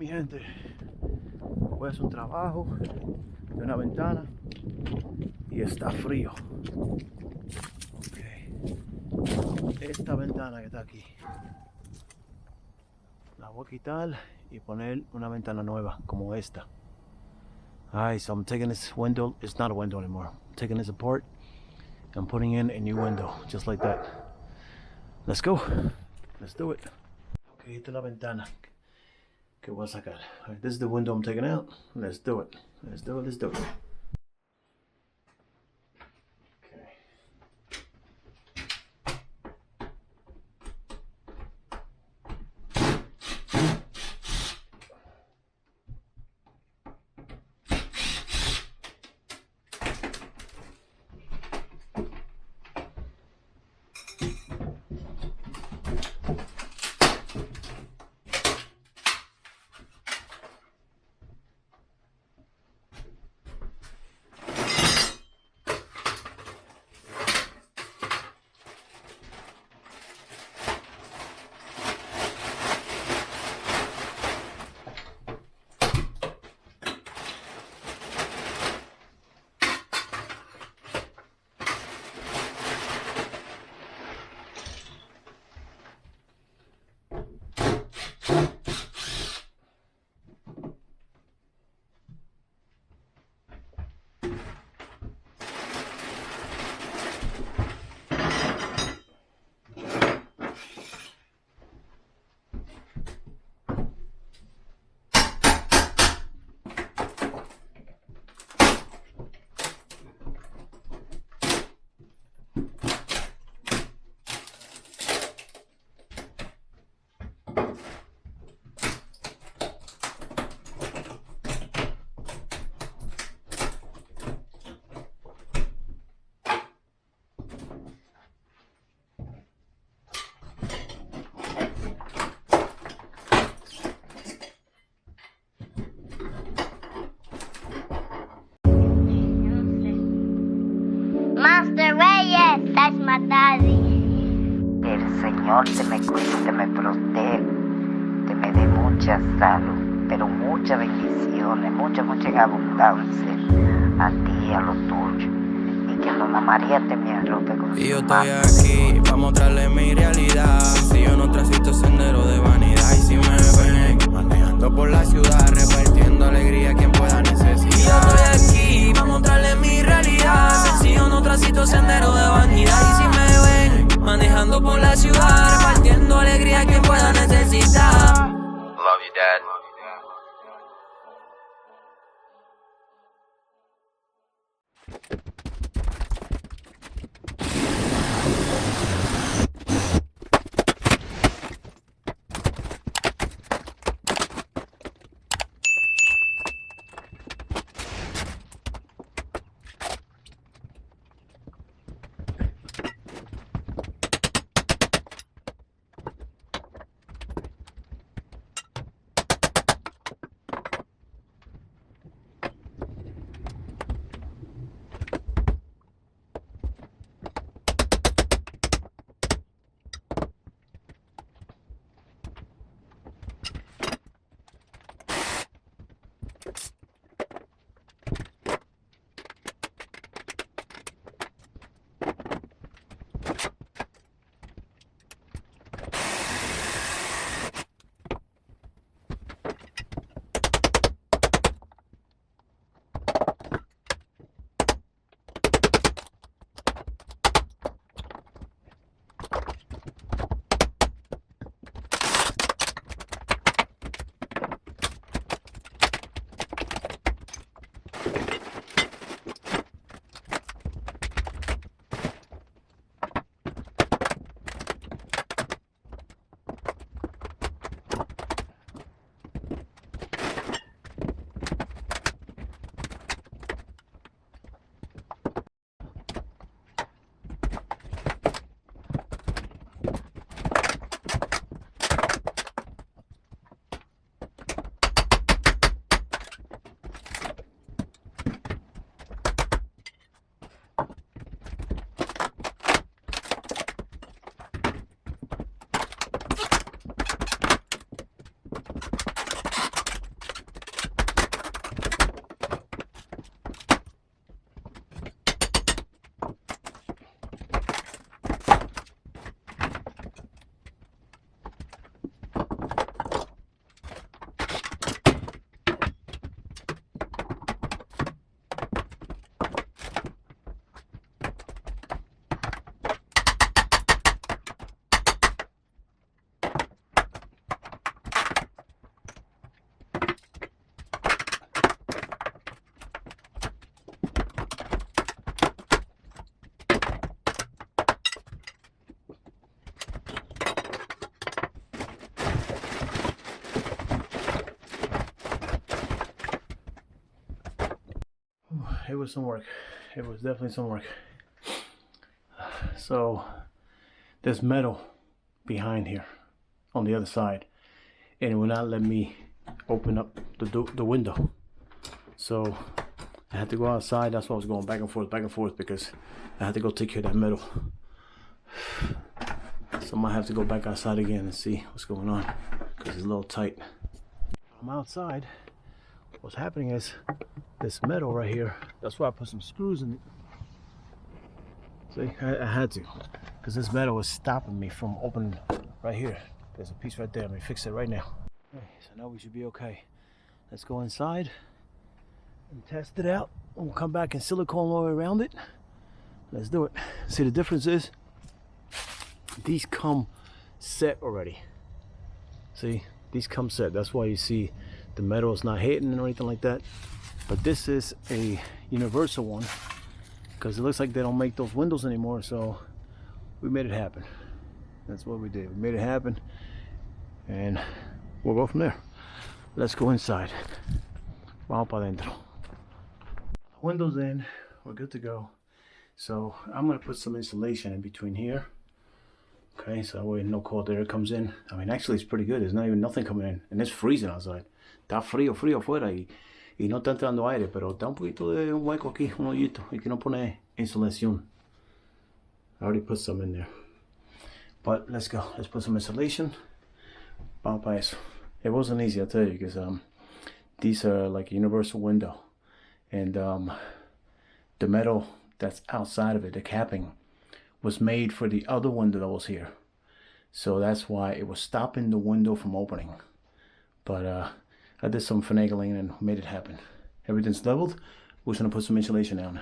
mi gente, voy a hacer un trabajo de una ventana y está frío. Okay. Esta ventana que está aquí la voy a quitar y poner una ventana nueva como esta. Alright, so I'm taking this window, it's not a window anymore. I'm taking this apart and putting in a new window, just like that. Let's go. Let's do it. Okay, esta es la ventana que voy a sacar. Right, this is the window I'm taking out. Let's do it. Let's do it. Let's do it. Master Reyes, that's my daddy. El Señor te me cuide, te me proteja, te me dé mucha salud, pero muchas bendiciones, mucha en abundancia a ti y a los tuyos. Y que Mamá María te me arrope con y yo estoy aquí para mostrarle mi realidad. Si yo no transito sendero de vanidad, y si me ven manejando por la ciudad, repartiendo alegría a quien pueda necesitar. Y yo estoy aquí para mostrarle mi realidad. Si yo no transito sendero de vanidad, y si me ven manejando por la ciudad, repartiendo alegría a quien pueda necesitar. Love you, Dad. it was some work. It was definitely some work. So there's metal behind here on the other side, and it will not let me open up the window. So I had to go outside. That's why I was going back and forth, because I had to go take care of that metal. So I might have to go back outside again and see what's going on, because it's a little tight. I'm outside. What's happening is this metal right here, that's why I put some screws in it. See, I had to, because this metal was stopping me from opening right here. There's a piece right there. Let me fix it right now. Okay, so now we should be okay. Let's go inside and test it out. We'll come back and silicone all the way around it. Let's do it. See, the difference is these come set already. See, these come set. That's why you see the metal is not hitting or anything like that. But this is a universal one, because it looks like they don't make those windows anymore. So we made it happen. That's what we did. We made it happen, and we'll go from there. Let's go inside. Vamos para adentro. Windows in. We're good to go. So I'm gonna put some insulation in between here. Okay, so that way no cold air comes in. I mean, actually it's pretty good. There's not even nothing coming in, and it's freezing outside. Está frío afuera y no está entrando aire, pero está un poquito de un hueco aquí, un hoyito, y que no pone insulación. I already put some in there. But let's go. Let's put some insulation. Vamos para eso. It wasn't easy, I'll tell you, because these are like a universal window, and the metal that's outside of it, the capping, was made for the other window that was here. So that's why it was stopping the window from opening. But I did some finagling and made it happen. Everything's leveled. We're just gonna put some insulation down.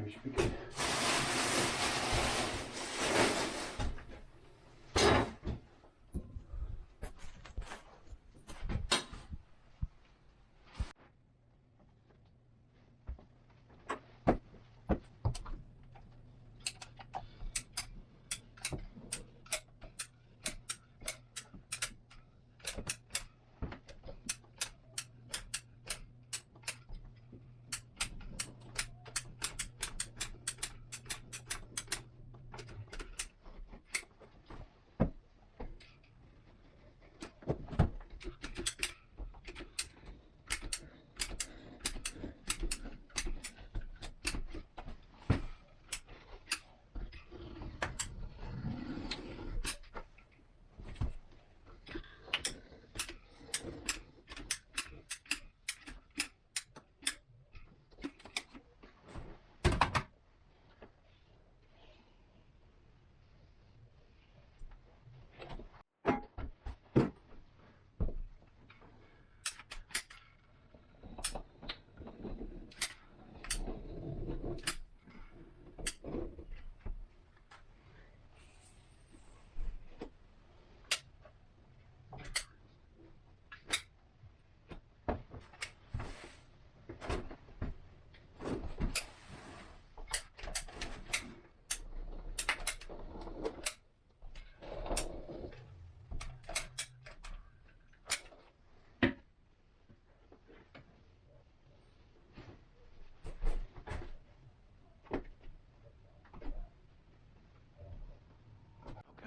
We should be good.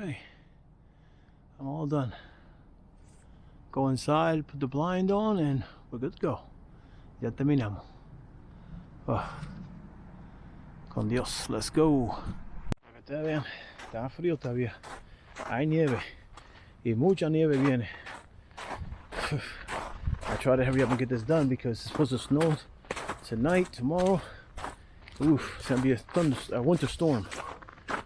Okay, I'm all done. Go inside, put the blind on, and we're good to go. Ya terminamos. Con Dios, let's go. Para que ustedes vean, está frío todavía. Hay nieve. Y mucha nieve viene. I try to hurry up and get this done because it's supposed to snow tonight, tomorrow. Oof, it's gonna be a winter storm.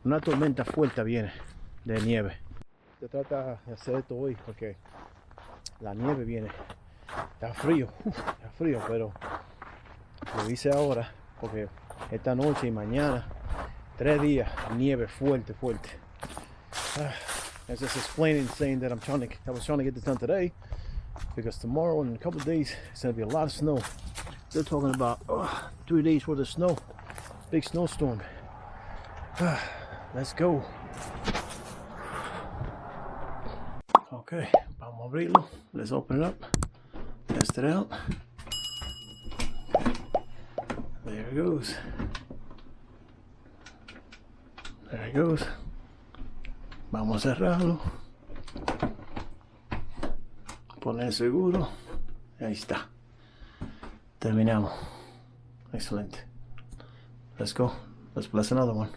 Una tormenta fuerte viene de nieve. Se trata de hacer esto hoy porque la nieve viene. Está frío, pero lo hice ahora porque esta noche y mañana 3 días nieve fuerte. I was just explaining, saying that I was trying to get this done today because tomorrow and in a couple of days it's gonna be a lot of snow. They're talking about 3 days worth of snow, big snowstorm. Let's go. Okay, vamos a abrirlo. Let's open it up. Test it out. There it goes. There it goes. Vamos a cerrarlo. Poner seguro. Ahí está. Terminamos. Excelente. Let's go. Let's bless another one.